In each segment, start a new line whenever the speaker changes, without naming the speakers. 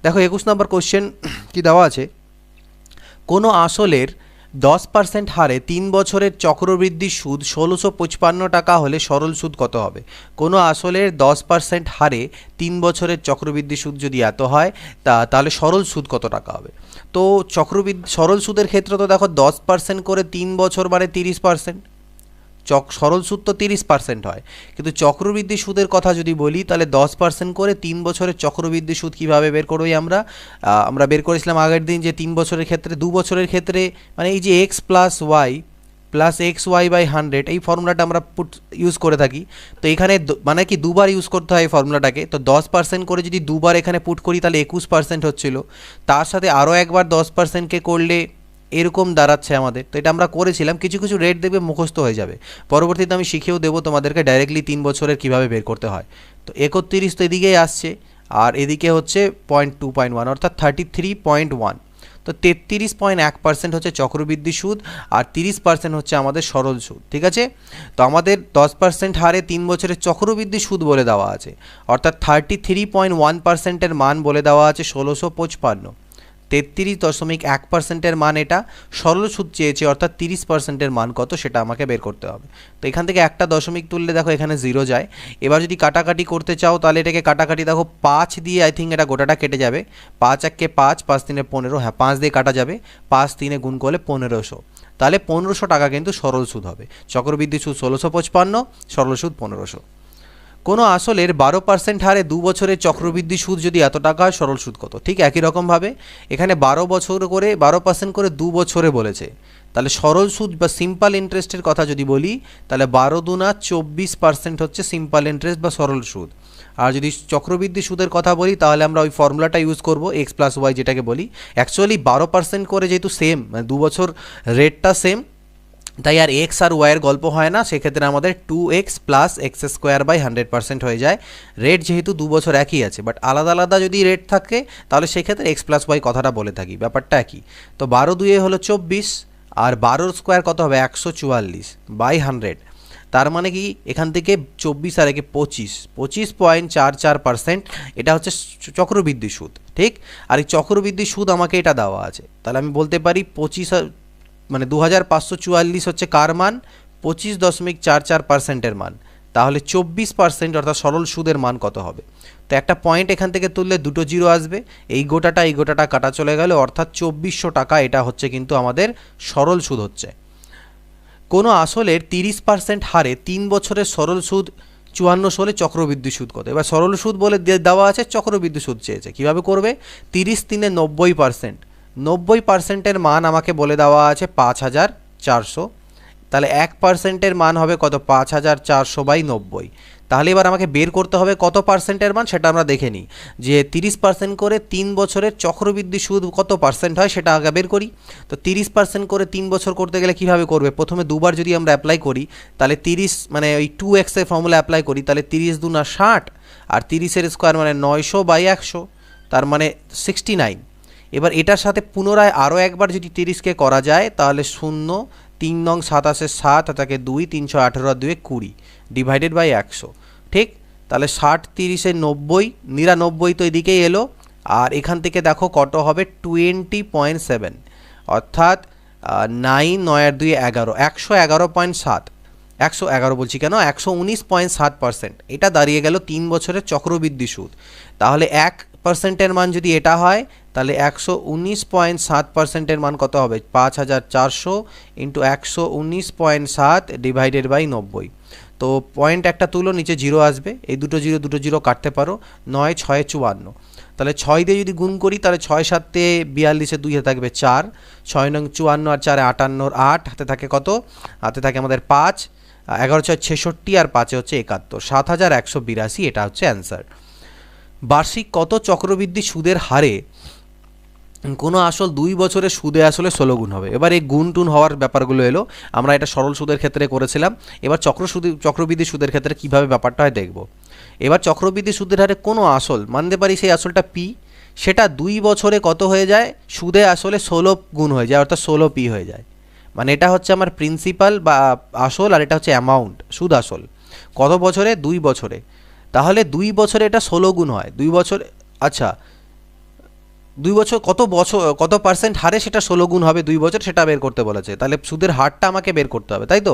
দেখো 21 নম্বর কোশ্চেন কি দেওয়া আছে, কোনো আসলের 10% হারে 3 বছরের চক্রবৃদ্ধি সুদ 1655 টাকা হলে সরল সুদ কত হবে? কোনো আসলের 10% হারে 3 বছরের চক্রবৃদ্ধি সুদ যদি এত হয় তাহলে সরল সুদ কত টাকা হবে? তো সরল সুদের ক্ষেত্রে তো দেখো 10% করে 3 বছর মানে 30%, সরল সুদ তো 30% হয়, কিন্তু চক্রবৃদ্ধি সুদের কথা যদি বলি তাহলে 10% করে 3 বছরের চক্রবৃদ্ধি সুদ কীভাবে বের করবই আমরা বের করেছিলাম আগের দিন যে 3 বছরের ক্ষেত্রে 2 বছরের ক্ষেত্রে মানে এই যে x plus y plus x y by 100 এই ফর্মুলাটা আমরা ইউজ করে থাকি। তো এখানে মানে কি দুবার ইউজ করতে হয় এই ফর্মুলাটাকে, তো 10% করে যদি দুবার এখানে পুট করি তাহলে 21% হচ্ছিল, তার সাথে আরও একবার 10%কে করলে এরকম দাঁড়াচ্ছে আমাদের। তো এটা আমরা করেছিলাম, কিছু কিছু রেট দেখবে মুখস্থ হয়ে যাবে, পরবর্তীতে আমি শিখেও দেবো তোমাদেরকে ডাইরেক্টলি 3 বছরের কীভাবে বের করতে হয়। তো 31 তো এদিকেই আসছে, আর এদিকে হচ্ছে 0.2.1 অর্থাৎ 33.1। তো 33.1% হচ্ছে চক্রবৃদ্ধি সুদ, আর 30% হচ্ছে আমাদের সরল সুদ। ঠিক আছে, তো আমাদের 10% হারে 3 বছরের চক্রবৃদ্ধি সুদ বলে দেওয়া আছে, অর্থাৎ 33.1%-এর মান বলে দেওয়া আছে 1655। 33.1%-এর মান এটা, সরল সুদ চেয়েছে অর্থাৎ 30%-এর মান কত সেটা আমাকে বের করতে হবে। তো এখান থেকে একটা দশমিক তুললে দেখো এখানে 0 যায়। এবার যদি কাটাকাটি করতে চাও তাহলে এটাকে কাটাকাটি দেখো 5 দিয়ে আই থিঙ্ক এটা গোটাটা কেটে যাবে। 5 একে 5, 5 3 15, হ্যাঁ 5 দিয়ে কাটা যাবে, 5 3 গুণ করলে 1500, তাহলে 1500 টাকা কিন্তু সরল সুদ হবে। চক্রবৃদ্ধি সুদ 1655, সরল সুদ 1500। কোনো আসলের 12% হারে 2 বছরের চক্রবৃদ্ধি সুদ যদি এত টাকা হয় সরল সুদ কত? ঠিক একই রকমভাবে এখানে 12% করে 2 বছরে বলেছে, তাহলে সরল সুদ বা সিম্পল ইন্টারেস্টের কথা যদি বলি তাহলে 12 দুনা 24% হচ্ছে সিম্পল ইন্টারেস্ট বা সরল সুদ। আর যদি চক্রবৃদ্ধি সুদের কথা বলি তাহলে আমরা ওই ফর্মুলাটা ইউজ করব, এক্স প্লাস ওয়াই যেটাকে বলি। অ্যাকচুয়ালি 12% করে যেহেতু সেম, মানে 2 বছর রেটটা সেম, তাই আর এক্স আর ওয়াইয়ের গল্প হয় না, সেক্ষেত্রে আমাদের 2x plus x square by 100% হয়ে যায়। রেট যেহেতু 2 বছর একই আছে, বাট আলাদা আলাদা যদি রেট থাকে তাহলে সেক্ষেত্রে এক্স প্লাস ওয়াই কথাটা বলে থাকি, ব্যাপারটা একই। তো 12 2 হলো 24, আর 12 স্কোয়ার কত হবে 144 বাই 100, তার মানে কি এখান থেকে 24 আর একে 25.44%, এটা হচ্ছে চক্রবৃদ্ধি সুদ। ঠিক, আর এই চক্রবৃদ্ধি সুদ আমাকে এটা দেওয়া আছে, তাহলে আমি বলতে পারি 25 মানে 2544 হচ্ছে কার মান? 25.44%-এর মান। তাহলে 24% অর্থাৎ সরল সুদের মান কত হবে? তো একটা পয়েন্ট এখান থেকে তুললে দুটো জিরো আসবে, এই গোটাটা কাটা চলে গেল, অর্থাৎ 2400 টাকা এটা হচ্ছে কিন্তু আমাদের সরল সুদ হচ্ছে। কোনো আসলের 30% হারে 3 বছরের সরল সুদ 54 হলে চক্রবৃদ্ধি সুদ কত? এবার সরল সুদ বলে দেওয়া আছে, চক্রবৃদ্ধি সুদ চেয়েছে, কীভাবে করবে? 30 3 90%, 90%-এর মান আমাকে বলে দেওয়া আছে 5400, তাহলে 1%-এর মান হবে কত? 5400/90। তাহলে এবার আমাকে বের করতে হবে কত পার্সেন্টের মান, সেটা আমরা দেখে নিই যে 30% করে 3 বছরের চক্রবৃদ্ধি সুদ কত পার্সেন্ট হয় সেটা আগে বের করি। তো 30% করে 3 বছর করতে গেলে কীভাবে করবে? প্রথমে দুবার যদি আমরা অ্যাপ্লাই করি তাহলে 30 মানে ওই 2x-এর ফর্মুলা অ্যাপ্লাই করি, তাহলে 30 দুনা 60, আর 30-এর স্কোয়ার মানে 900/100, তার মানে 69। এবার এটার সাথে পুনরায় আরও একবার যদি 30কে করা যায় তাহলে 0 3 নং 27 7 তাকে 2 318 আর 2 20 ডিভাইডেড বাই 100। ঠিক, তাহলে 60 30 90, 99 তো এদিকেই এলো, আর এখান থেকে দেখো কত হবে 20.7, অর্থাৎ 9 9 আর 2 11, 111.7, 111 বলছি কেন, 119.7%, এটা দাঁড়িয়ে গেল 3 বছরের চক্রবৃদ্ধি সুদ। তাহলে 1%-এর মান যদি এটা হয় তাহলে 119.7%-এর মান কত হবে? 5400 ইন্টু 119.7 ডিভাইডেড বাই 90। তো পয়েন্ট একটা তুলো, নিচে জিরো আসবে, এই দুটো জিরো কাটতে পারো, 9 6 54, তাহলে 6 দিয়ে যদি গুণ করি তাহলে 6 7 42, 2 হাতে থাকবে 4, 6 নং 54 আর 4 58, 8 হাতে থাকে কত? হাতে থাকে আমাদের 5, 11 6 66 আর 5 হচ্ছে 71, 7182, এটা হচ্ছে অ্যান্সার। বার্ষিক কত চক্রবৃদ্ধি সুদের হারে কোনো আসল 2 বছরে সুদে আসলে 16 গুণ হবে? এবার এই গুণ টুন হওয়ার ব্যাপারগুলো এলো, আমরা এটা সরল সুদের ক্ষেত্রে করেছিলাম, এবার চক্রবৃদ্ধি সুদের ক্ষেত্রে কীভাবে ব্যাপারটা হয় দেখব। এবার চক্রবৃদ্ধি সুদের হারে কোনো আসল মানতে পারি সেই আসলটা পি, সেটা 2 বছরে কত হয়ে যায়? সুদে আসলে 16 গুণ হয়ে যায়, অর্থাৎ 16 পি হয়ে যায়। মানে এটা হচ্ছে আমার প্রিন্সিপাল বা আসল, আর এটা হচ্ছে অ্যামাউন্ট, সুদ আসল। কত বছরে? 2 বছরে। তাহলে 2 বছরে এটা 16 গুণ হয়, 2 বছরে। আচ্ছা 2 বছর কত পার্সেন্ট হারে সেটা 16 গুণ হবে 2 বছর, সেটা বের করতে বলেছে। তাহলে সুদের হারটা আমাকে বের করতে হবে, তাই তো?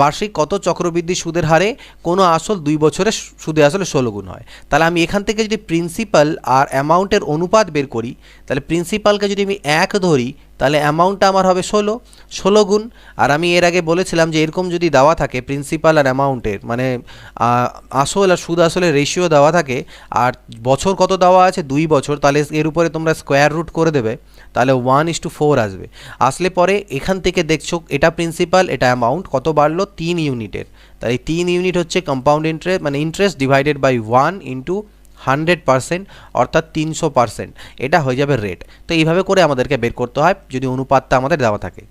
বার্ষিক কত চক্রবৃদ্ধি সুদের হারে কোনো আসল 2 বছরে সুদে আসলে 16 গুণ হয়। তাহলে আমি এখান থেকে যদি প্রিন্সিপাল আর অ্যামাউন্টের অনুপাত বের করি, তাহলে প্রিন্সিপালকে যদি আমি 1 ধরি, তাহলে অ্যামাউন্টটা আমার হবে 16 গুণ। আর আমি এর আগে বলেছিলাম যে এরকম যদি দেওয়া থাকে প্রিন্সিপাল আর অ্যামাউন্টের, মানে আসল আর সুদ আসলে রেশিও দেওয়া থাকে, আর বছর কত দেওয়া আছে 2 বছর, তাহলে এর উপরে তোমরা স্কোয়ার রুট করে দেবে, তাহলে 1:4 আসবে। আসলে পরে এখান থেকে দেখছো এটা প্রিন্সিপাল, এটা অ্যামাউন্ট, কত বাড়লো 3 ইউনিটের। তাই 3 ইউনিট হচ্ছে কম্পাউন্ড ইন্টারেস্ট, মানে ইন্টারেস্ট ডিভাইডেড বাই 1 ইন্টু 100%, অর্থাৎ 300%, এটা হয়ে যাবে রেট। তো এইভাবে করে আমাদেরকে বের করতে হয় যদি অনুপাতটা আমাদের দেওয়া থাকে।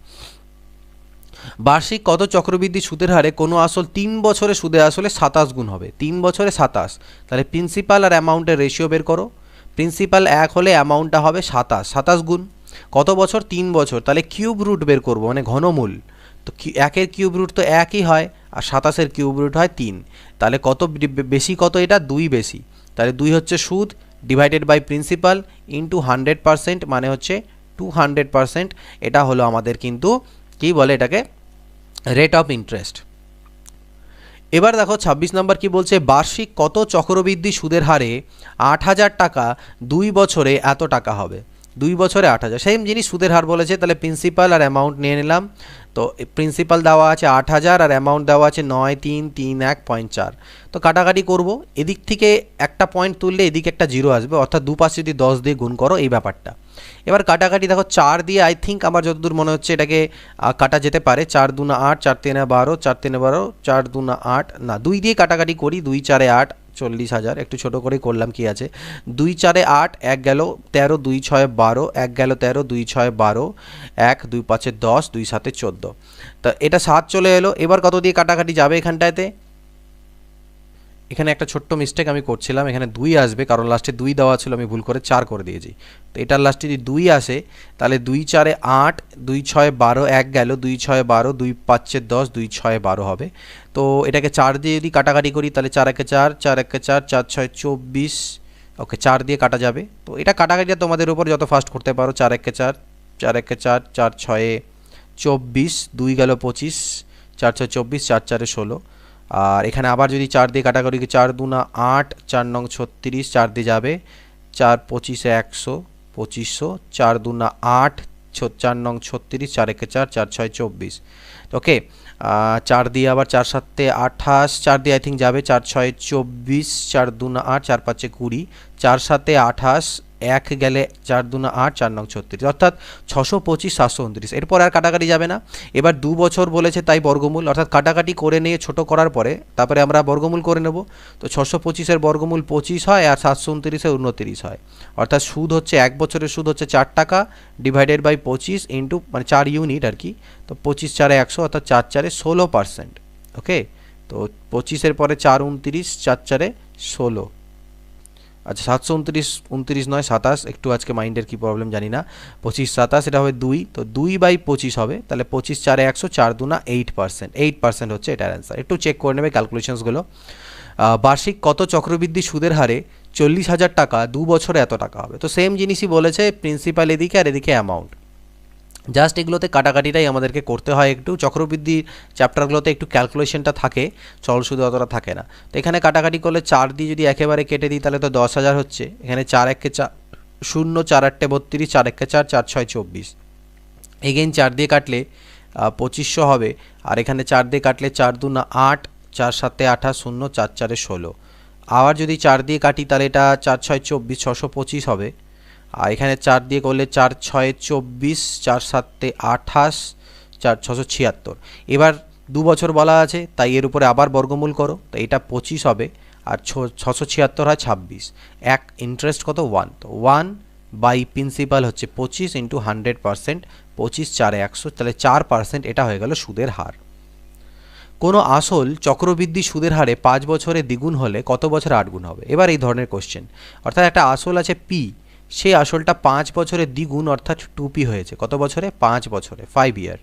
বার্ষিক কত চক্রবৃদ্ধি সুদের হারে কোনো আসল 3 বছরে সুদে আসলে 27 গুণ হবে? 3 বছরে 27, তাহলে প্রিন্সিপাল আর অ্যামাউন্টের রেশিও বের করো। প্রিন্সিপাল 1 হলে অ্যামাউন্টটা হবে 27 গুণ কত বছর? 3 বছর, তাহলে কিউব রুট বের করব, মানে ঘনমূল। তো 1-এর কিউব রুট তো 1ই হয়, আর 27-এর কিউব রুট হয় 3। তাহলে কত বেশি, কত এটা 2 বেশি, তাহলে 2 হচ্ছে সুদ ডিভাইডেড বাই প্রিন্সিপাল ইন্টু 100%, মানে হচ্ছে 200%। এটা হলো আমাদের কিন্তু কি বলে এটাকে, রেট অফ ইন্টারেস্ট। এবার দেখো 26 নম্বর কি বলছে, বার্ষিক কত চক্রবৃদ্ধি সুদের হারে 8,000 টাকা 2 বছরে এত টাকা হবে? 2 বছরে 8,000, সেম জিনিস সুদের হার বলেছে, তাহলে প্রিন্সিপাল আর অ্যামাউন্ট নিয়ে নিলাম। তো প্রিন্সিপাল দেওয়া আছে 8,000 আর অ্যামাউন্ট দেওয়া আছে 9,331.4। তো কাটাকাটি করব, এদিক থেকে একটা পয়েন্ট তুললে এদিকে একটা জিরো আসবে, অর্থাৎ দুপাশে যদি 10 দিয়ে গুণ করো, এই ব্যাপারটা। এবার কাটাকাটি দেখো 4 দিয়ে আই থিঙ্ক আমার যতদূর মনে হচ্ছে এটাকে কাটা যেতে পারে। 4 2 8, 4 3 12, 4 3 12, 4 2 8, না 2 দিয়ে কাটাকাটি করি, 2 4 8, 40,000, একটু ছোট করে করলাম, কি আছে 2 4 8, 1 গেল 13, 2 6 12, 1 গেল 13, 2 6 12, 1 2 5 10, 2 7 14। তা এটা 7 চলে এলো। এবার কত দিয়ে কাটাকাটি যাবে এখানটাতে? এখানে একটা ছোট্ট মিস্টেক আমি করছিলাম, এখানে 2 আসবে, কারণ লাস্টে 2 দেওয়া ছিল, আমি ভুল করে 4 করে দিয়েছি। তো এটার লাস্টে যদি 2 আসে, তাহলে 2 4 8, 2 6 12, 1 গেল 2 6 12, 2 5 10, 2 6 12 হবে। তো এটাকে 4 দিয়ে যদি কাটাকাটি করি, তাহলে 4 1 4, 4 1 4, 4 6 24, ওকে 4 দিয়ে কাটা যাবে। তো এটা কাটাকাটিটা তোমাদের উপর যত ফাস্ট করতে পারো। 4 1 4, 4 1 4, 4 6 24, 2 গেল 25, 4 6 24, 4 4 16। আর এখানে আবার যদি 4 দিয়ে কাটাকাটি, 4 2 8, 4 9 36, 4 দিয়ে যাবে, 4 25 100, 2500, 4 2 8, 4 9 36, 4 1 4, 4 6 24। ওকে, 4 দিয়ে আবার 4 7 28, 4 দিয়ে আই থিঙ্ক যাবে, 4 6 24, 4 2 8, 4 5 20, 4 7 28, 1 গেলে 4 2 8, 4 9 36, অর্থাৎ 625 729। এরপর আর কাটাকাটি যাবে না। এবার 2 বছর বলেছে, তাই বর্গমূল, অর্থাৎ কাটাকাটি করে নিয়ে ছোট করার পরে তারপরে আমরা বর্গমূল করে নেব। তো 625-এর বর্গমূল 25 হয়, আর 729-এর 29 হয়। অর্থাৎ সুদ হচ্ছে 1 বছরের সুদ হচ্ছে 4 টাকা ডিভাইডেড বাই 25 ইন্টু, মানে 4 ইউনিট আর কি। তো 25 4 100, অর্থাৎ 4 4 16%। ওকে, তো 25-এর পরে 4 29, 4 4 16। আচ্ছা 729, 29 নয় 27, একটু আজকে মাইন্ডের কী প্রবলেম জানি না। 25 27, এটা হবে 2, তো 2/25 হবে, তাহলে 25 4 100, 4 2 8%, 8% হচ্ছে এটার অ্যান্সার। একটু চেক করে নেবে ক্যালকুলেশনসগুলো। বার্ষিক কত চক্রবৃদ্ধি সুদের হারে 40,000 টাকা 2 বছরে এত টাকা হবে? তো সেম জিনিসই বলেছে, প্রিন্সিপাল এদিকে আর এদিকে অ্যামাউন্ট। জাস্ট এগুলোতে কাটাকাটিটাই আমাদেরকে করতে হয়। একটু চক্রবৃদ্ধি চ্যাপ্টারগুলোতে একটু ক্যালকুলেশনটা থাকে, সরল সুদে অতটা থাকে না। তো এখানে কাটাকাটি করলে 4 দিয়ে যদি একেবারে কেটে দিই, তাহলে তো 10,000 হচ্ছে। এখানে 4 1 4 0, 4 8 32, 4 1 4, 4 6 24। এগেইন 4 দিয়ে কাটলে 2500 হবে, আর এখানে 4 দিয়ে কাটলে 4 2 8, 4 7 28, 0, 4 4 16। আবার যদি 4 দিয়ে কাটি, তাহলে এটা 4 6 24, 625 হবে। আর এখানে 4 দিয়ে করলে 4 6 24, 4 7 28, 4 676। এবার 2 বছর বলা আছে, তাই এর উপরে আবার বর্গমূল করো, তো এটা 25 হবে, আর 676 হয় 26। এক ইন্টারেস্ট কত 1, তো 1 বাই প্রিন্সিপাল হচ্ছে 25 ইন্টু 100%, 25 4 100, তাহলে 4%। এটা হয়ে গেল সুদের হার। কোনো আসল চক্রবৃদ্ধি সুদের হারে 5 বছরে দ্বিগুণ হলে কত বছরে 8 গুণ হবে? এবার এই ধরনের কোশ্চেন, অর্থাৎ একটা আসল আছে পি, সেই আসলটা 5 বছরে দ্বিগুণ, অর্থাৎ 2p হয়েছে কত বছরে? 5 বছরে, 5 ইয়ার।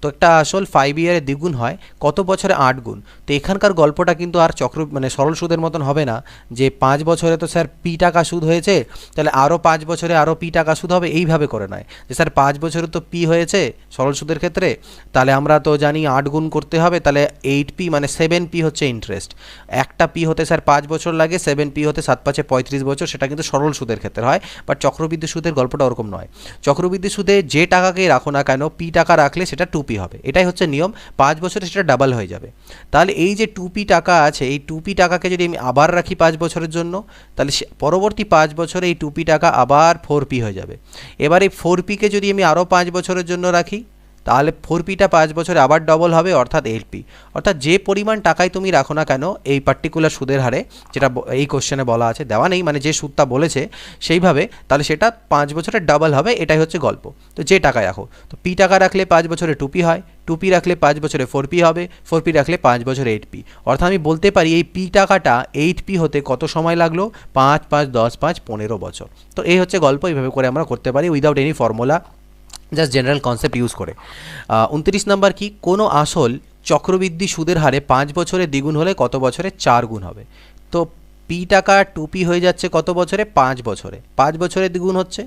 তো তো একটা আসল 5 ইয়ারে দ্বিগুণ হয় কত বছরে 8 গুণ। তো এখানকার গল্পটা কিন্তু আর মানে সরল সুদের মতন হবে না যে 5 বছরে তো স্যার পি টাকা সুদ হয়েছে, তাহলে আরও 5 বছরে আরও পি টাকা সুদ হবে, এইভাবে করে নয় যে স্যার 5 বছরে তো পি হয়েছে সরল সুদের ক্ষেত্রে, তাহলে আমরা তো জানি 8 গুণ করতে হবে, তাহলে 8p মানে 7p হচ্ছে ইন্টারেস্ট। একটা পি হতে স্যার 5 বছর লাগে, 7p হতে 7 5 35 বছর, সেটা কিন্তু সরল সুদের ক্ষেত্রে হয়। বাট চক্রবৃদ্ধি সুদের গল্পটা ওরকম নয়। চক্রবৃদ্ধি সুদে যে টাকাকেই রাখো না কেন পি টাকা রাখলে সেটা 2p হবে, এটাই হচ্ছে নিয়ম। 5 বছরে সেটা ডাবল হয়ে যাবে। তাহলে এই যে 2p টাকা আছে, এই 2p টাকাকে যদি আমি আবার রাখি 5 বছরের জন্য, তাহলে পরবর্তী 5 বছরে এই 2p টাকা আবার 4p হয়ে যাবে। এবার এই 4pকে যদি আমি আরও 5 বছরের জন্য রাখি, তাহলে 4pটা 5 বছরে আবার ডবল হবে, অর্থাৎ 8p। অর্থাৎ যে পরিমাণ টাকায় তুমি রাখো না কেন এই পার্টিকুলার সুদের হারে, যেটা এই কোশ্চেনে বলা আছে, দেওয়া নেই মানে যে সুদটা বলেছে সেইভাবে, তাহলে সেটা 5 বছরে ডাবল হবে, এটাই হচ্ছে গল্প। তো যে টাকায় রাখো, তো পি টাকা রাখলে 5 বছরে 2p হয়, 2p রাখলে 5 বছরে 4p হবে, 4p রাখলে 5 বছরে 8p। অর্থাৎ আমি বলতে পারি এই পি টাকাটা 8p হতে কত সময় লাগলো, 5 5 10 5 15 বছর। তো এই হচ্ছে গল্প, এইভাবে করে আমরা করতে পারি without any formula, just general concept use করে। 29 নাম্বার কি, কোনো আসল চক্রবৃদ্ধি সুদের হারে 5 বছরে দ্বিগুণ হলে কত বছরে 4 গুণ হবে। তো পি টাকা 2p হয়ে যাচ্ছে কত বছরে, 5 বছরে, 5 বছরে দ্বিগুণ হচ্ছে।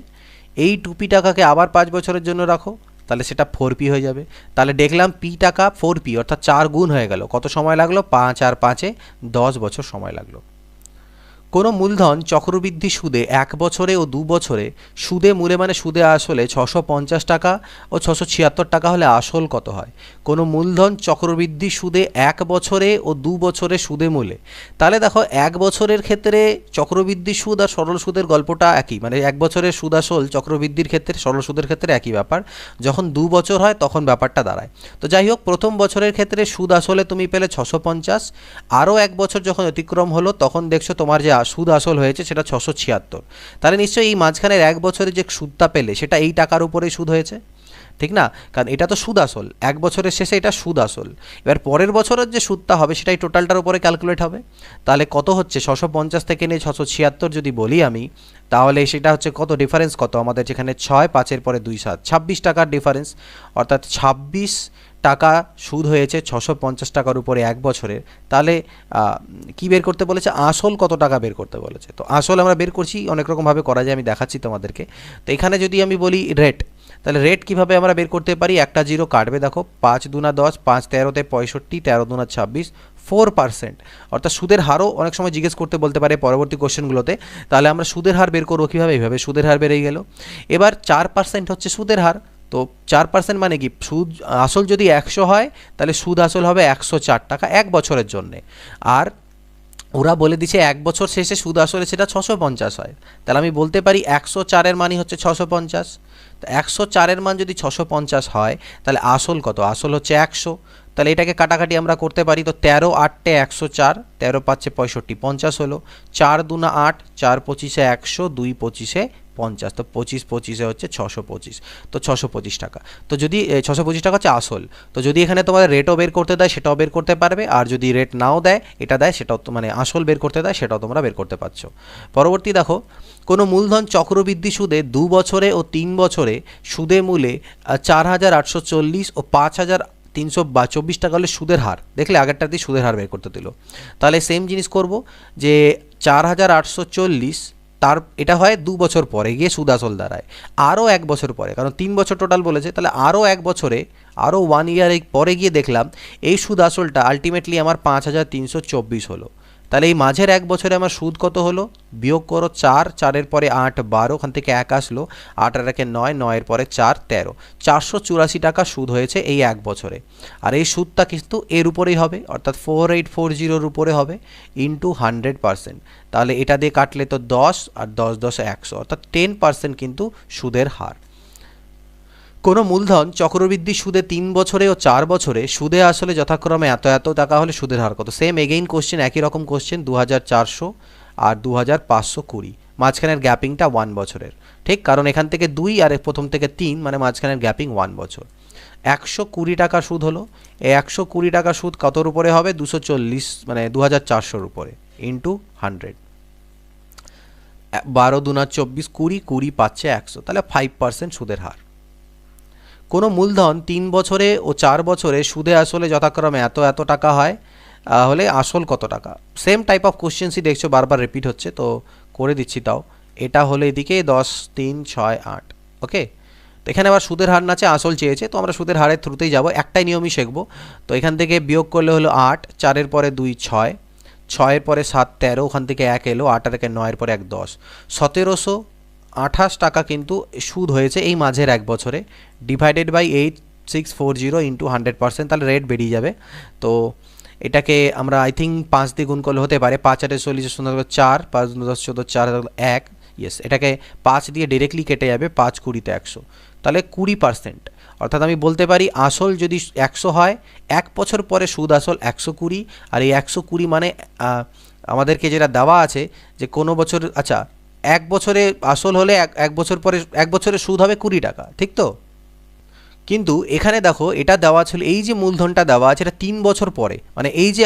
এই 2p টাকাকে আবার 5 বছরের জন্য রাখো, তাহলে সেটা 4p হয়ে যাবে। তাহলে দেখলাম পি টাকা 4p অর্থাৎ 4 গুণ হয়ে গেল, কত সময় লাগলো, 5 আর 5-এ 10 বছর সময় লাগলো। কোনো মূলধন চক্রবৃদ্ধি সুদে 1 বছরে ও 2 বছরে সুদে মূলে মানে সুদে আসলে 650 টাকা ও 676 টাকা হলে আসল কত হয়। কোনো মূলধন চক্রবৃদ্ধি সুদে 1 বছরে ও 2 বছরে সুদে মূলে, তাহলে দেখো 1 বছরের ক্ষেত্রে চক্রবৃদ্ধি সুদ আর সরল সুদের গল্পটা একই, মানে 1 বছরের সুদ আসল চক্রবৃদ্ধির ক্ষেত্রে সরল সুদের ক্ষেত্রে একই ব্যাপার। যখন 2 বছর হয় তখন ব্যাপারটা দাঁড়ায়। তো যাই হোক, প্রথম বছরের ক্ষেত্রে সুদ আসলে তুমি পেলে 650, আরও 1 বছর যখন অতিক্রম হলো তখন দেখছো তোমার যে সুদ আসল হয়েছে সেটা 676। তাহলে নিশ্চয়ই এই মাঝখানের 1 বছরে যে সুদটা পেলে সেটা এই টাকার উপরেই সুদ হয়েছে, ঠিক না? কারণ এটা তো সুদ আসল, 1 বছরের শেষে এটা সুদ আসল। এবার পরের বছরের যে সুদটা হবে সেটাই টোটালটার উপরে ক্যালকুলেট হবে। তাহলে কত হচ্ছে, 650 থেকে নিয়ে 676 যদি বলি আমি, তাহলে সেটা হচ্ছে কত, ডিফারেন্স কত আমাদের, যেখানে 6 5-এর পরে 2 7, 26 টাকার ডিফারেন্স। অর্থাৎ 26 টাকা সুদ হয়েছে 650 টাকার উপরে 1 বছরের। তাহলে কি বের করতে বলেছে, আসল কত টাকা বের করতে বলেছে। তো আসল আমরা বের করছি, অনেক রকমভাবে করা যায়, আমি দেখাচ্ছি তোমাদেরকে। তো এখানে যদি আমি বলি রেট, তাহলে রেট কিভাবে আমরা বের করতে পারি, একটা জিরো কাটবে, দেখো 5 দুনা 10, 5 13-তে 65, 13 দুনা 26, 4%। অর্থাৎ সুদের হারও অনেক সময় জিজ্ঞেস করতে বলতে পারে পরবর্তী কোশ্চেনগুলোতে। তাহলে আমরা সুদের হার বের করবো কীভাবে, এইভাবে সুদের হার বেরিয়ে গেল। এবার 4% হচ্ছে সুদের হার। তো 4% মানে কি, সুদ আসল যদি 100 হয় তাহলে সুদ আসল হবে 104 টাকা 1 বছরের জন্যে। আর ওরা বলে দিচ্ছে 1 বছর শেষে সুদ আসলে সেটা 650 হয়। তাহলে আমি বলতে পারি 104-এর মানই হচ্ছে 650। তো 104-এর মান যদি 650 হয় তাহলে আসল কত, আসল হচ্ছে 100। তাহলে এটাকে কাটাকাটি আমরা করতে পারি। তো 13 8-টে 104, 13 5-এ 65, 50 হলো। 4 দুনা 8, 4 25-এ 100, 2 25-এ 50, তো 25 25-এ হচ্ছে 625। তো 625 টাকা। তো যদি 625 টাকা হচ্ছে আসল। তো যদি এখানে তোমাদের রেটও বের করতে দেয় সেটাও বের করতে পারবে, আর যদি রেট নাও দেয়, এটা দেয় সেটাও, মানে আসল বের করতে দেয় সেটাও তোমরা বের করতে পারছো। পরবর্তী দেখো, কোনো মূলধন চক্রবৃদ্ধি সুদে 2 বছরে ও 3 বছরে সুদে মূলে 4840 ও 5324 টাকা হলে সুদের হার, দেখলে আগেরটার দিয়ে সুদের হার বের করতে দিল। তাহলে সেম জিনিস করব যে 4840, তার এটা হয় 2 বছর পরে গিয়ে সুদ আসল দাঁড়ায়, আরও 1 বছর পরে, কারণ 3 বছর টোটাল বলেছে, তাহলে আরও 1 বছরে, আরও 1 ইয়ার পরে গিয়ে দেখলাম এই সুদ আসলটা আলটিমেটলি আমার 5324 হলো। তাহলে এই মাঝের 1 বছরে আমার সুদ কত হলো, বিয়োগ করো 4, 4-এর পরে 8 12, ওখান থেকে 1 আসলো, 8 আর 1-এ 9, 9-এর পরে 4 13, 484 টাকা সুদ হয়েছে এই 1 বছরে। আর এই সুদটা কিন্তু এর উপরেই হবে, অর্থাৎ 4840-এর উপরে হবে, ইন্টু 100%। তাহলে এটা দিয়ে কাটলে তো 10 আর 10 10 100, অর্থাৎ 10% কিন্তু সুদের হার। কোনো মূলধন চক্রবৃদ্ধি সুদে 3 বছরে ও 4 বছরে সুদে আসলে যথাক্রমে এত এত টাকা হলে সুদের হার কত। সেম এগেইন কোশ্চেন, একই রকম কোশ্চেন, 2400 আর 2520, মাঝখানের গ্যাপিংটা 1 বছরের, ঠিক, কারণ এখান থেকে 2 আর প্রথম থেকে 3, মানে মাঝখানের গ্যাপিং 1 বছর। 120 টাকা সুদ হলো, এই 120 টাকা সুদ কতর উপরে হবে, 240, মানে 2400-র উপরে, ইন্টু 100, 12 দুনা 24, 20, 20 পাচ্ছে 100, তাহলে 5% সুদের হার। কোনো মূলধন 3 বছরে ও 4 বছরে সুদে আসলে যথাক্রমে এত এত টাকা হয় হলে আসল কত টাকা। সেম টাইপ অফ কোশ্চেন্সই দেখছো বারবার রিপিট হচ্ছে, তো করে দিচ্ছি তাও। এটা হলো এদিকে 10, 3, 6, 8। ওকে, তো এখানে আবার সুদের হার নাচে আসল চেয়েছে, তো আমরা সুদের হারের থ্রুতেই যাব, একটাই নিয়মই শিখবো। তো এখান থেকে বিয়োগ করলে হলো 8, 4-এর পরে 2 6, 6-এর পরে 7 13, ওখান থেকে 1 এলো, 8 আর 1 9-এর পরে 1 10, 1728 টাকা কিন্তু সুদ হয়েছে এই মাঝের এক বছরে। ডিভাইডেড বাই 8640 ইন্টু 100%, তাহলে রেট বেরিয়ে যাবে। তো এটাকে আমরা আই থিঙ্ক 5 দিয়ে গুণ করলে হতে পারে। 5 8 40 0 4, 5 10 14 4 1, ইয়েস, এটাকে 5 দিয়ে ডিরেক্টলি কেটে যাবে, 5 20-তে 100, তাহলে 20%। অর্থাৎ আমি বলতে পারি আসল যদি 100 হয়, 1 বছর পরে সুদ আসল 120, আর এই 120 মানে আমাদেরকে যেটা দেওয়া আছে যে কোনো বছর, আচ্ছা 1 বছরে আসল হলে এক বছর পরে 1 বছরে সুদ হবে 20 টাকা, ঠিক তো? কিন্তু এখানে দেখো এটা দেওয়া ছিল, এই যে মূলধনটা দেওয়া আছে এটা 3 বছর পরে, মানে এই যে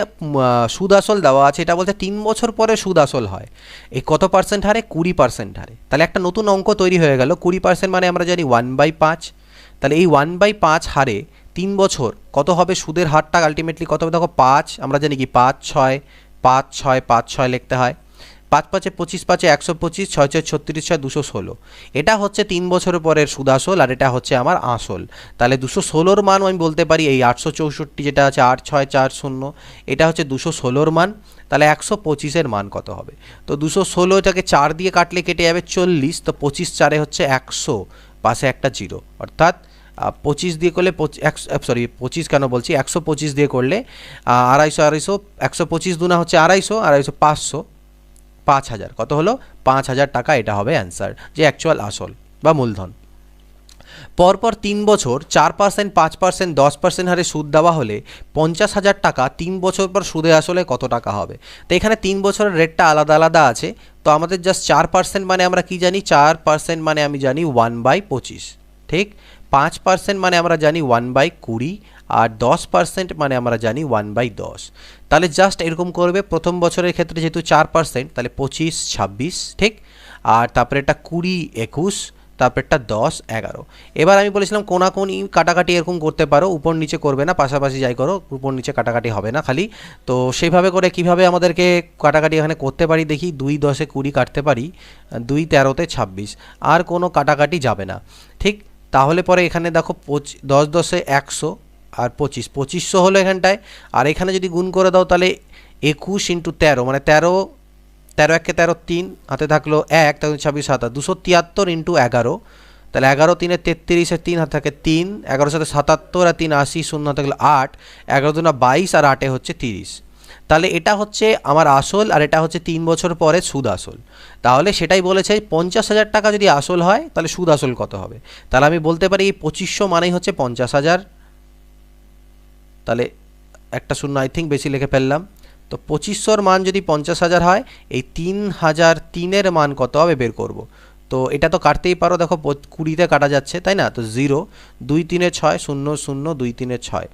সুদ আসল দেওয়া আছে এটা বলতে 3 বছর পরে সুদ আসল হয়। এই কত পার্সেন্ট হারে? 20% হারে। তাহলে একটা নতুন অঙ্ক তৈরি হয়ে গেল। 20% মানে আমরা জানি 1/5। তাহলে এই 1/5 হারে 3 বছর কত হবে সুদের হারটা আলটিমেটলি কত হবে? দেখো 5, আমরা জানি কি 5 6 5 6 5 6 লিখতে হয়। 5 5 25 5 125, 6 6 36 6 216। এটা হচ্ছে 3 বছর পরের সুদ আসল, আর এটা হচ্ছে আমার আসল। তাহলে 216-র মান আমি বলতে পারি এই 864 যেটা আছে 8640, এটা হচ্ছে 216-র মান। তাহলে 125-এর মান কত হবে? তো 216 এটাকে 4 দিয়ে কাটলে কেটে যাবে 40, তো 25 4-এ হচ্ছে 100, পাশে একটা জিরো, অর্থাৎ 25 দিয়ে করলে 25 কেন বলছি, 125 দিয়ে করলে 250 125 দুনা হচ্ছে 250, 250 500, 5000, কত হলো? 5000 টাকা। এটা হবে অ্যান্সার, যে অ্যাকচুয়াল আসল বা মূলধন। পরপর 3 বছর 4%, 5%, 10% হারে সুদ দেওয়া হলে 50,000 টাকা 3 বছর পর সুদে আসলে কত টাকা হবে? তো এখানে 3 বছরের রেটটা আলাদা আলাদা আছে, তো আমাদের জাস্ট 4% মানে আমরা কি জানি? 4% মানে আমি জানি 1/25, ঠিক? 5% মানে আমরা জানি 1/20, আর 10% মানে আমরা জানি 1/10। তাহলে জাস্ট এরকম করবে, প্রথম বছরের ক্ষেত্রে যেহেতু 4%, তাহলে 25 26, ঠিক? আর তারপরে এটা 20 21, তারপরটা 10 11। এবার আমি বলেছিলাম কোনাকুনি কাটাকাটি এরকম করতে পারো, উপর নিচে করবে না, পাশাপাশি যাই করো, উপর নিচে কাটাকাটি হবে না খালি। তো সেইভাবে করে কিভাবে আমাদেরকে কাটাকাটি এখানে করতে পারি দেখি। 2 10-এ 20 কাটতে পারি, 2 13-তে 26, আর কোনো কাটাকাটি যাবে না, ঠিক? তাহলে পরে এখানে দেখো 10 10-এ 100, আর 25 2500 হলো এখানটায়। আর এখানে যদি গুণ করে দাও তাহলে 21 × 13, মানে 13 13 1 13 3, হাতে থাকলো 1, তাহলে 26 7 273 × 11, তাহলে 11 3 33, 3 হাতে থাকে 3, 11 সাথে 77, আর 3 80, 0 হাতে থাকলো 8, 11 2 22, আর 8-এ হচ্ছে 30। তাহলে এটা হচ্ছে আমার আসল, আর এটা হচ্ছে 3 বছর পরে সুদ আসল। তাহলে সেটাই বলেছে 50,000 টাকা যদি আসল হয় তাহলে সুদ আসল কত হবে? তাহলে আমি বলতে পারি এই 2500 মানেই হচ্ছে 50,000। তাহলে একটা শূন্য আই থিঙ্ক বেশি লিখে ফেললাম। তো 2500-র মান যদি 50,000 হয়, এই 3003-এর মান কত হবে বের করব। তো এটা তো কাটতেই পারো, দেখো 20-তে কাটা যাচ্ছে, তাই না? তো 0 2 3 6 0 0 2 3 6,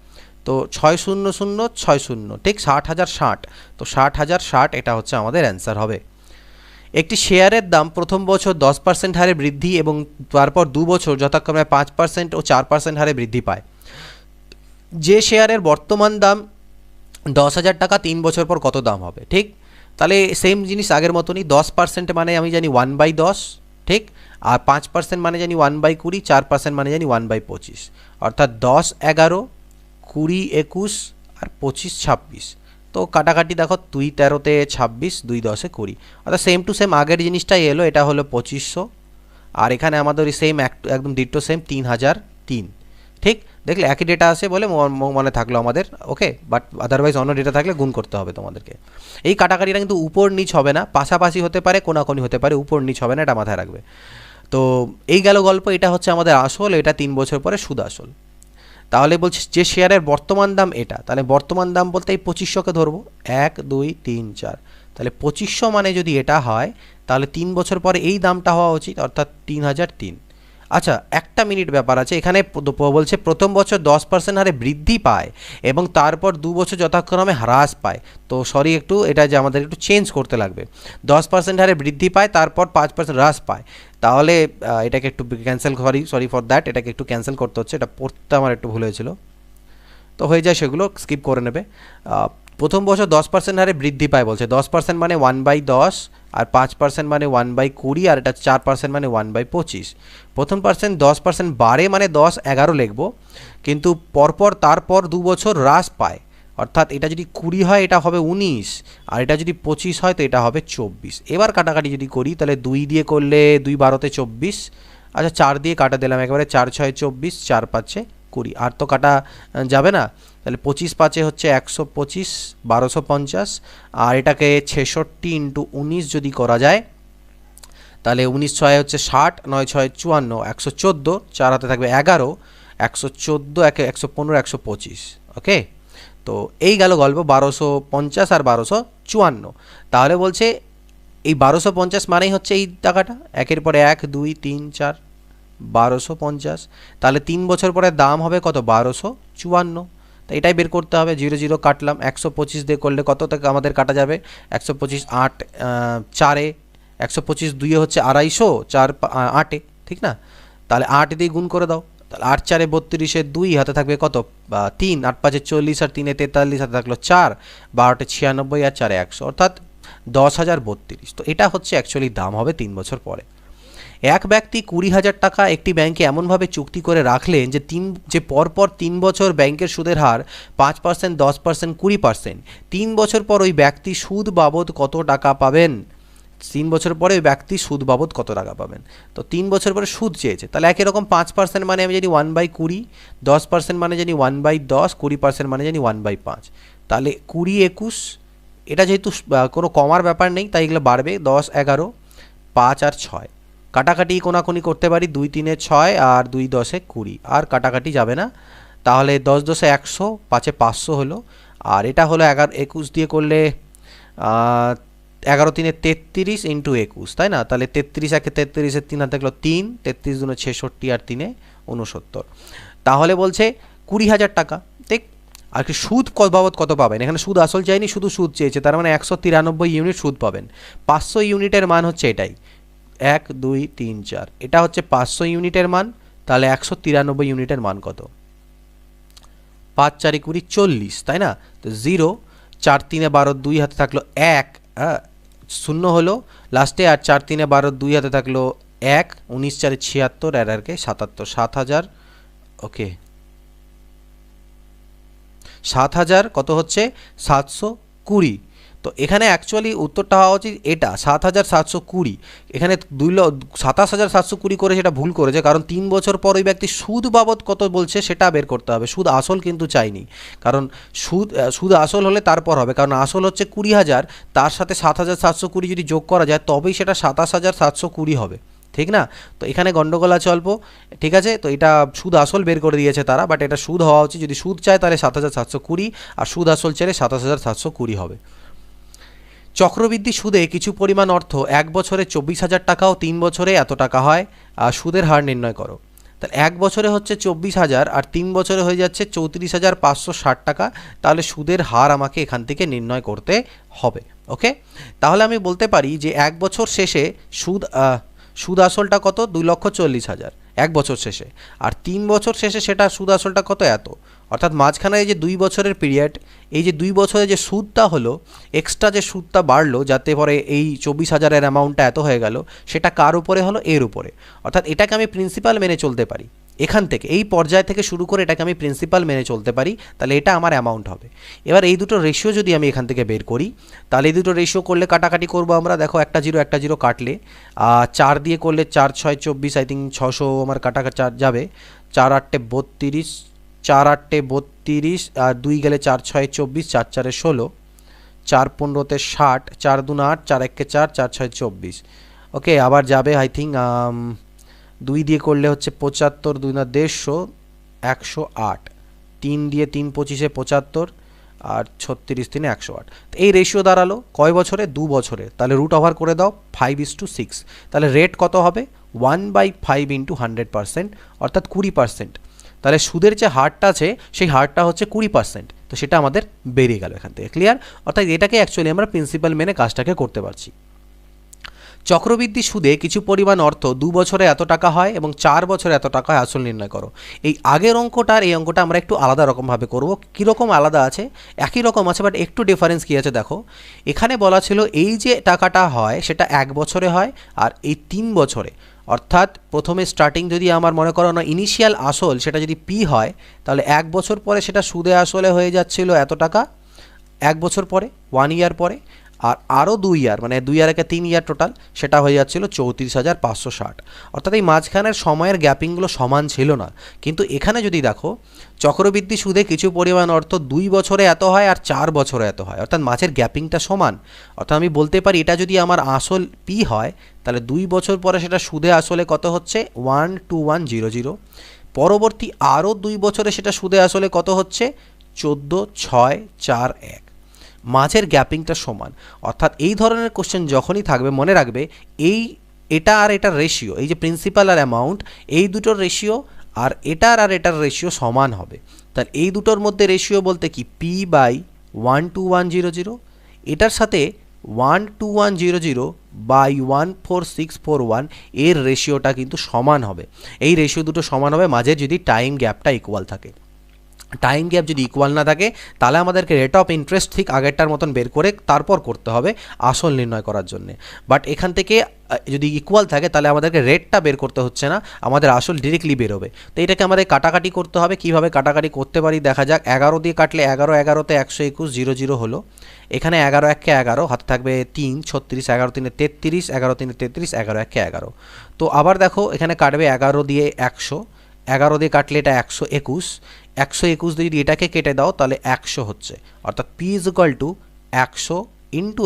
তো 6 0 0 6 0, ঠিক? 60,060, তো 60,060 এটা হচ্ছে আমাদের অ্যান্সার হবে। একটি শেয়ারের দাম প্রথম বছর 10% হারে বৃদ্ধি এবং তারপর 2 বছর যথাক্রমে 5% ও 4% হারে বৃদ্ধি পায়। যে শেয়ারের বর্তমান দাম 10,000 টাকা, 3 বছর পর কত দাম হবে? ঠিক, তাহলে সেম জিনিস আগের মতনই। 10% মানে আমি জানি 1/10, ঠিক? আর 5% মানে জানি 1/20, 4% মানে জানি 1/25, অর্থাৎ 10 11, 20 21, আর 25 26। তো কাটাকাটি দেখো, 2 13-তে 26, 2 10-এ 20, অর্থাৎ সেম টু সেম আগের জিনিসটাই এলো। এটা হলো 2500, আর এখানে আমাদের সেম একদম ডিটো সেম 3003, ঠিক? দেখলে একই ডেটা আসে বলে মনে থাকলো আমাদের, ওকে। বাট আদারওয়াইজ অন্য ডেটা থাকলে গুণ করতে হবে তোমাদেরকে। এই কাটাকাটিটা কিন্তু উপর নিচ হবে না, পাশাপাশি হতে পারে, কোনাকুনি হতে পারে, উপর নিচ হবে না, এটা মাথায় রাখবে। তো এই গেল গল্প। এটা হচ্ছে আমাদের আসল, এটা 3 বছর পরে সুদ আসল। তাহলে বলছি যে শেয়ারের বর্তমান দাম এটা, তাহলে বর্তমান দাম বলতে এই 2500-কে ধরবো, 1 2 3 4, তাহলে 2500 মানে যদি এটা হয় তাহলে 3 বছর পরে এই দামটা হওয়া উচিত, অর্থাৎ 3003। আচ্ছা, একটা মিনিট ব্যাপার আছে এখানে। বলছে প্রথম বছর 10% হারে বৃদ্ধি পায় এবং তারপর 2 বছর যথাক্রমে হ্রাস পায়। তো সরি, একটু এটা যে আমাদের একটু চেঞ্জ করতে লাগবে। 10% হারে বৃদ্ধি পায়, তারপর 5% হ্রাস পায়। তাহলে এটাকে একটু ক্যান্সেল, সরি ফর দ্যাট, এটাকে একটু ক্যান্সেল করতে হচ্ছে, এটা পড়তে আমার একটু ভুল হয়েছিল। তো হয়ে যায়, সেগুলো স্কিপ করে নেবে। প্রথম বছর 10% হারে বৃদ্ধি পায় বলছে। 10% মানে 1/10, আর 5% মানে 1/20, আর এটা 4% মানে 1/25। প্রথম 10% বাড়ে মানে 10, 11 লিখবো, কিন্তু পরপর তারপর 2 বছর হ্রাস পায়। অর্থাৎ এটা যদি 20 হয় এটা হবে 19, আর এটা যদি 25 হয় তো এটা হবে 24। এবার কাটাকাটি যদি করি তাহলে 2 দিয়ে করলে 2 12 24, আচ্ছা 4 দিয়ে কাটা দিলাম একেবারে, 4 6 24, 4 5 20, আর তো কাটা যাবে না। তাহলে 25 5 হচ্ছে 125, 1250, আর এটাকে 66 × 19 যদি করা যায় তাহলে 19 6 হচ্ছে 60, 9 6 54, 114, 4 হাতে থাকবে 11, 114 115 125। ওকে, তো এই গেল গল্প 1250 আর 1254। তাহলে বলছে এই 1250 মানেই হচ্ছে এই টাকাটা, একের পরে 1 2 3 4, 1250। তাহলে 3 বছর পরে দাম হবে কত? 1254। তো এটাই বের করতে হবে। 0 0 কাটলাম, 125 দিয়ে করলে কত থেকে আমাদের কাটা যাবে? 125 8 4-এ, 125 2-এ হচ্ছে 250, 4 8-এ, ঠিক না? তাহলে 8 দিয়ে গুণ করে দাও। তাহলে 8 4-এ 32, 2 হাতে থাকবে কত? 3, 8 5-এ 40, আর 3-এ 43, হাতে থাকলো 4, 12-টে 96, আর 4-এ 100, অর্থাৎ 10,032। তো এটা হচ্ছে অ্যাকচুয়ালি দাম হবে 3 বছর পরে। এক ব্যক্তি 20,000 টাকা একটি ব্যাংকে এমনভাবে চুক্তি করে রাখলেন যে পরপর 3 বছর ব্যাংকের সুদের হার 5%, 10%, 20%। 3 বছর পর ওই ব্যক্তি সুদ বাবদ কত টাকা পাবেন? 3 বছর পরে ওই ব্যক্তি সুদ বাবদ কত টাকা পাবেন? তো 3 বছর পরে সুদ চেয়েছে, তাহলে একই রকম 5% মানে আমি জানি 1/20, 10% মানে জানি 1/10, 20% মানে জানি 1/5। তাহলে 20 21, এটা যেহেতু কোনো কমার ব্যাপার নেই তাই এগুলো বাড়বে। 10 11, 5 আর 6, কাটাকাটি কোনাকুনি করতে পারি, 2 3-এ 6 আর 2 10-এ 20, আর কাটাকাটি যাবে না। তাহলে 10 10-এ 100, 5-এ 500 হলো, আর এটা হলো 11 21 দিয়ে করলে 11 3-এ 33 × 21, তাই না? তাহলে 33 1-এ 33-এর 3 হাতে থাকলো 3, 33 2-এ 66, আর 3-এ 69। তাহলে বলছে 20,000 টাকা, ঠিক। আর কি সুদ বাবদ কত পাবেন? এখানে সুদ আসল চাইনি, শুধু সুদ চেয়েছে, তার মানে 193 ইউনিট সুদ পাবেন। 500 ইউনিটের মান হচ্ছে এটাই, 1 2 3 4, এটা হচ্ছে 500 ইউনিটের মান। তাহলে 193 ইউনিটের মান কত? 5 4 20 40, তাই না? তো 0, 4 3-এ 12, 2 হাতে থাকলো 1, 0 হলো লাস্টে, আর 4 3-এ 12, 2 হাতে থাকলো 1, 19 4-এ 76, আর আর কে 77, 7000। ওকে, 7000 কত হচ্ছে? 720। তো এখানে অ্যাকচুয়ালি উত্তরটা হওয়া উচিত এটা 7,720। এখানে 27,720 করে সেটা ভুল করেছে, কারণ 3 বছর পর ওই ব্যক্তি সুদ বাবদ কত বলছে সেটা বের করতে হবে। সুদ আসল কিন্তু চাইনি, কারণ সুদ আসল হলে তারপর হবে, কারণ আসল হচ্ছে 20,000, তার সাথে 7,720 যদি যোগ করা যায় তবেই সেটা 27,720 হবে, ঠিক না? তো এখানে গন্ডগোল আছে অল্প, ঠিক আছে? তো এটা সুদ আসল বের করে দিয়েছে তারা, বাট এটা সুদ হওয়া উচিত। যদি সুদ চায় তাহলে 7,720, আর সুদ আসল চাইলে 27,720 হবে। চক্রবৃদ্ধি সুদে কিছু পরিমাণ অর্থ 1 বছরে 24,000 টাকা ও 3 বছরে এত টাকা হয়, আর সুদের হার নির্ণয় করো। তাহলে 1 বছরে হচ্ছে 24,000, আর 3 বছরে হয়ে যাচ্ছে 34,560 টাকা। তাহলে সুদের হার আমাকে এখান থেকে নির্ণয় করতে হবে। ওকে, তাহলে আমি বলতে পারি যে 1 বছর শেষে সুদ আসলটা কত? 2,40,000 1 বছর শেষে, আর 3 বছর শেষে সেটা সুদ আসলটা কত? এত। অর্থাৎ মাঝখানে এই যে 2 বছরের পিরিয়ড, এই যে 2 বছরে যে সুদটা হলো, এক্সট্রা যে সুদটা বাড়লো যাতে পরে এই 24,000-এর অ্যামাউন্টটা এত হয়ে গেল, সেটা কার উপরে হলো? এর উপরে। অর্থাৎ এটাকে আমি প্রিন্সিপাল মেনে চলতে পারি, এখান থেকে এই পর্যায় থেকে শুরু করে এটাকে আমি প্রিন্সিপাল মেনে চলতে পারি, তাহলে এটা আমার অ্যামাউন্ট হবে। এবার এই দুটো রেশিও যদি আমি এখান থেকে বের করি, তাহলে এই দুটো রেশিও করলে কাটাকাটি করবো আমরা। দেখো, একটা জিরো কাটলে 4 দিয়ে করলে 4 6 24, আই থিঙ্ক 600 আমার কাটাকাটি যাবে। 4 8 32, 4 8 32, আর 2 গেলে 4 6 24, 4 4 16, 4 15-তে 60, 4 2 8, 4 1 4, 4 6 24। ওকে, আবার যাবে আই থিঙ্ক 2 দিয়ে করলে হচ্ছে 75, 2 না 150, 108, 3 দিয়ে 3 25-এ 75, আর 36 3-এ 108। এই রেশিও দাঁড়ালো কয় বছরে? 2 বছরে। তাহলে রুট ওভার করে দাও 5:6। তাহলে রেট কত হবে? 1/5 ইন্টু 100%, অর্থাৎ 20%। তাহলে সুদের যে হারটা আছে সেই হারটা হচ্ছে 20%, তো সেটা আমাদের বেরিয়ে গেল এখান থেকে। ক্লিয়ার? অর্থাৎ এটাকে অ্যাকচুয়ালি আমরা প্রিন্সিপাল মেনে কাজটাকে করতে পারছি। চক্রবৃদ্ধি সুদে কিছু পরিমাণ অর্থ 2 বছরে এত টাকা হয় এবং 4 বছরে এত টাকা হয়, আসল নির্ণয় করো। এই আগের অঙ্কটা আর এই অঙ্কটা আমরা একটু আলাদা রকমভাবে করব। কীরকম আলাদা আছে? একই রকম আছে, বাট একটু ডিফারেন্স কী আছে দেখো। এখানে বলা ছিল এই যে টাকাটা হয় সেটা 1 বছরে হয় আর এই 3 বছরে, অর্থাৎ প্রথমে স্টার্টিং যদি আমার মনে করো না ইনিশিয়াল আসল সেটা যদি পি হয়, তাহলে 1 বছর পরে সেটা সুদে আসলে হয়ে যাচ্ছিল এত টাকা 1 বছর পরে, 1 ইয়ার পরে, আর আরও 2 ইয়ার, মানে 2 ইয়ার একে 3 ইয়ার টোটাল, সেটা হয়ে যাচ্ছিল 34,560। অর্থাৎ এই মাঝখানের সময়ের গ্যাপিংগুলো সমান ছিল না। কিন্তু এখানে যদি দেখো চক্রবৃদ্ধি সুদে কিছু পরিমাণ অর্থ 2 বছরে এত হয় আর 4 বছরে এত হয়, অর্থাৎ মাঝের গ্যাপিংটা সমান। অর্থাৎ আমি বলতে পারি এটা যদি আমার আসল পি হয় তাহলে 2 বছর পরে সেটা সুদে আসলে কত হচ্ছে 12100, পরবর্তী আরও 2 বছরে সেটা সুদে আসলে কত হচ্ছে 14,641। মাঝের গ্যাপিংটা সমান। অর্থাৎ এই ধরনের কোশ্চেন যখনই থাকবে মনে রাখবে এটা আর এটার রেশিও, এই যে প্রিন্সিপাল আর অ্যামাউন্ট, এই দুটোর রেশিও আর এটার রেশিও সমান হবে। তাহলে এই দুটোর মধ্যে রেশিও বলতে কি P/12100, এটার সাথে 12100/14641 এর রেশিওটা কিন্তু সমান হবে। এই রেশিও দুটো সমান হবে মাঝে যদি টাইম গ্যাপটা ইকুয়াল থাকে। টাইম গ্যাপ যদি ইকুয়াল না থাকে তাহলে আমাদেরকে রেট অফ ইন্টারেস্ট ঠিক আগেরটার মতন বের করে তারপর করতে হবে আসল নির্ণয় করার জন্য। বাট এখান থেকে যদি ইকুয়াল থাকে তাহলে আমাদেরকে রেটটা বের করতে হচ্ছে না, আমাদের আসল ডিরেক্টলি বেরোবে। তো এটাকে আমাদের কাটাকাটি করতে হবে। কীভাবে কাটাকাটি করতে পারি দেখা যাক। 11 দিয়ে কাটলে 11 11তে 121 00 এখানে 11 1 11, হাতে থাকবে 3 36, 11 3 33, 11 3 33, 11 1 11। তো আবার দেখো এখানে কাটবে 11 দিয়ে 100, 11 দিয়ে কাটলে এটা 121, 121 দিয়ে যদি এটাকে কেটে দাও তাহলে 100 হচ্ছে। অর্থাৎ P = 100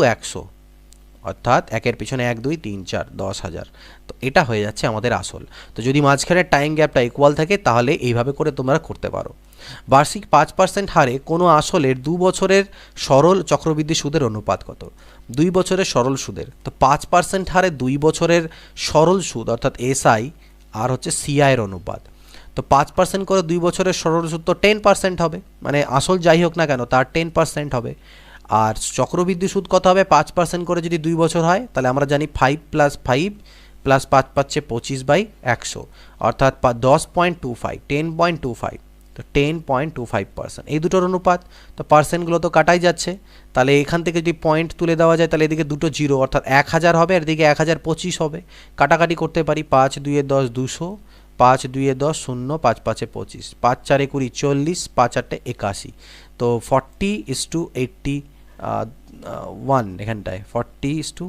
× 100, অর্থাৎ একের পিছনে 1 2 3 4 10,000। তো এটা হয়ে যাচ্ছে আমাদের আসল। তো যদি মাঝখানে টাইম গ্যাপটা ইকুয়াল থাকে তাহলে এইভাবে করে তোমরা করতে পারো। বার্ষিক 5% হারে কোনো আসলের 2 বছরের সরল চক্রবৃদ্ধি সুদের অনুপাত কত? 2 বছরের সরল সুদের, তো 5% হারে 2 বছরের সরল সুদ অর্থাৎ SI আর হচ্ছে CI এর অনুপাত। তো 5% করে 2 বছরের সরল সুদ তো 10% হবে, মানে আসল যাই হোক না কেন তার 10% হবে। আর চক্রবৃদ্ধি সুদ কত হবে? 5% করে যদি 2 বছর হয় তাহলে আমরা জানি 5 + 5 + 5 পাচ্ছে 25/100, অর্থাৎ 10.25, 10.25। তো 10.25% এই দুটোর অনুপাত। তো পার্সেন্টগুলো তো কাটাই যাচ্ছে, তাহলে এখান থেকে যদি পয়েন্ট তুলে দেওয়া যায় তাহলে এদিকে দুটো জিরো, অর্থাৎ 1000 হবে আর এদিকে 1025 হবে। কাটাকাটি করতে পারি, 5 2 10 200, 5 2 10 0, 5 5 25, 5 4 20 40, 5 8 81। তো 40:81 এখানটায় 40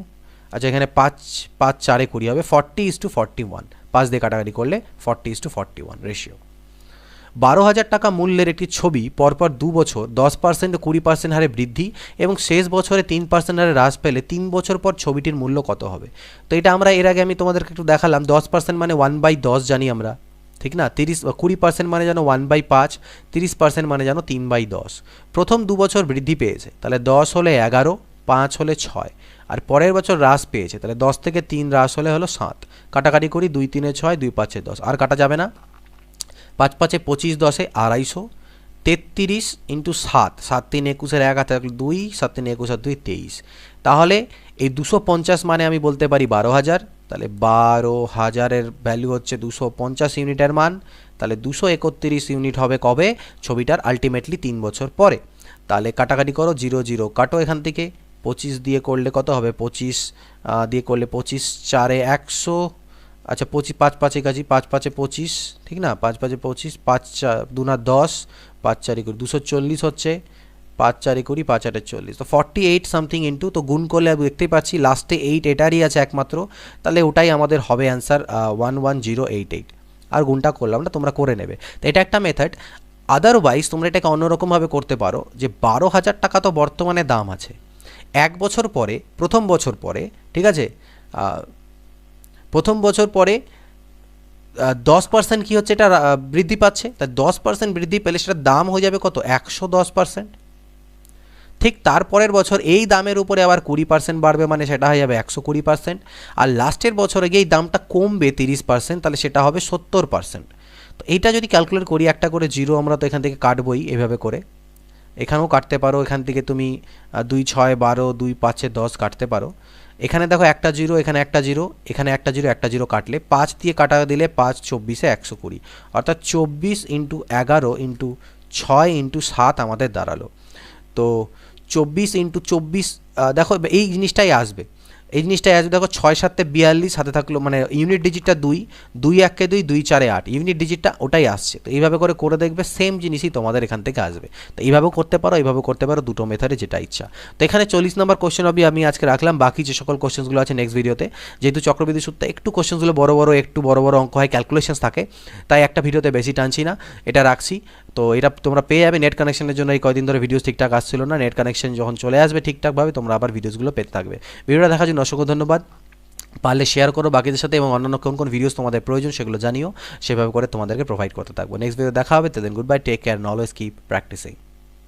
আচ্ছা এখানে 5 5 4 20 হবে 40:41, 5 দিয়ে কাটাকাটি করলে 40:41 রেশিও। 12,000 টাকা মূল্যের একটি ছবি পরপর 2 বছর 10% ও 20% হারে বৃদ্ধি এবং শেষ বছরে 3% হারে হ্রাস পেলে 3 বছর পর ছবিটির মূল্য কত হবে? তো এটা আমরা এর আগে আমি তোমাদেরকে একটু দেখালাম। 10% মানে 1/10 জানি আমরা, ঠিক না? 20% মানে জানো 1/5, 30% মানে জানো 3/10। প্রথম 2 বছর বৃদ্ধি পেয়েছে, তাহলে 10 হলে 11, 5 হলে 6, আর পরের বছর হ্রাস পেয়েছে, তাহলে 10 থেকে 3 হ্রাস হলে হলো 7। কাটাকাটি করি, 2 3 6, 2 5 10, আর কাটা যাবে না। 5 5 25, 10 250, 33 × 7, 7 3 21 1 হাতে 2, 7 3 21 আর 2 23। তাহলে এই 250 মানে আমি বলতে পারি 12,000, তাহলে 12,000-এর ভ্যালু হচ্ছে 250 ইউনিটের মান। তাহলে 231 ইউনিট হবে কবে? ছবিটার আলটিমেটলি 3 বছর পরে। তাহলে কাটাকাটি করো, 0 0 কাটো এখান থেকে, 25 দিয়ে করলে কত হবে? 25 দিয়ে করলে 25 4 100, আচ্ছা 25 5 5 81, 5 5 25, ঠিক না? 5 5 25, 5 2 10, 5 4 20, 240 হচ্ছে, 5 4 20, 5 8 40। তো 48 সামথিং ইন্টু, তো গুণ করলে আমি দেখতেই পাচ্ছি লাস্টে 8 এটারই আছে একমাত্র, তাহলে ওটাই আমাদের হবে অ্যান্সার 11088। আর গুণটা করলাম না, তোমরা করে নেবে। তো এটা একটা মেথড। আদারওয়াইজ তোমরা এটাকে অন্যরকমভাবে করতে পারো যে 12,000 টাকা তো বর্তমানে দাম আছে, 1 বছর পরে, প্রথম বছর পরে, ঠিক আছে, প্রথম বছর পরে 10% কী হচ্ছে, এটা বৃদ্ধি পাচ্ছে। তাই 10% বৃদ্ধি পেলে সেটার দাম হয়ে যাবে কত? 110%। ঠিক তারপরের বছর এই দামের উপরে আবার 20% বাড়বে, মানে সেটা হয়ে যাবে 120%। আর লাস্টের বছরে গিয়ে এই দামটা কমবে 30%, তাহলে সেটা হবে 70%। তো এইটা যদি ক্যালকুলেট করি, একটা করে জিরো আমরা তো এখান থেকে কাটবই এভাবে করে, এখানেও কাটতে পারো, এখান থেকে তুমি 2 6 12 2 5 10 কাটতে পারো। এখানে দেখো একটা জিরো, এখানে একটা জিরো, এখানে একটা জিরো, একটা জিরো কাটলে 5 দিয়ে কাটা দিলে 5 24-এ 120, অর্থাৎ 24 ইন্টু 11 ইন্টু 6 ইন্টু 7 আমাদের দাঁড়ালো। তো 24 ইন্টু 24, দেখো এই জিনিসটাই আসবে, এই জিনিসটাই আসবে। দেখো 6 7 42 হাতে থাকলো, মানে ইউনিট ডিজিটটা 2, 2 1 2 2 4 8, ইউনিট ডিজিটটা ওটাই আসছে। তো এইভাবে করে দেখবে সেম জিনিসই তোমাদের এখান থেকে আসবে। তো এইভাবেও করতে পারো, এইভাবেও করতে পারো, দুটো মেথডে যেটা ইচ্ছা। তো এখানে 40 নম্বর কোশ্চেন অবধি আমি আজকে রাখলাম, বাকি যে সকল কোশ্চেনগুলো আছে নেক্সট ভিডিওতে। যেহেতু চক্রবৃদ্ধি সূত্রে একটু কোশ্চেনগুলো একটু বড় বড় অঙ্ক হয়, ক্যালকুলেশনস থাকে, তাই একটা ভিডিওতে বেশি টানছি না, এটা রাখছি। তো এটা তোমরা পেয়ে যাবে। নেট কানেকশনের জন্য এই কয়দিন ধরে ভিডিওস ঠিকঠাক আসছিল না, নেট কানেকশন যখন চলে আসবে ঠিকঠাকভাবে তোমরা আবার ভিডিওসগুলো পেতে থাকবে। ভিডিওটা দেখার জন্য অসংখ্য ধন্যবাদ। পারলে শেয়ার করো বাকিদের সাথে, এবং অন্যান্য কোন ভিডিওস তোমাদের প্রয়োজন সেগুলো জানিও, সেভাবে করে তোমাদেরকে প্রোভাইড করতে থাকবো। নেক্সট ভিডিও দেখা হবে, then good bye, take care, always keep practising.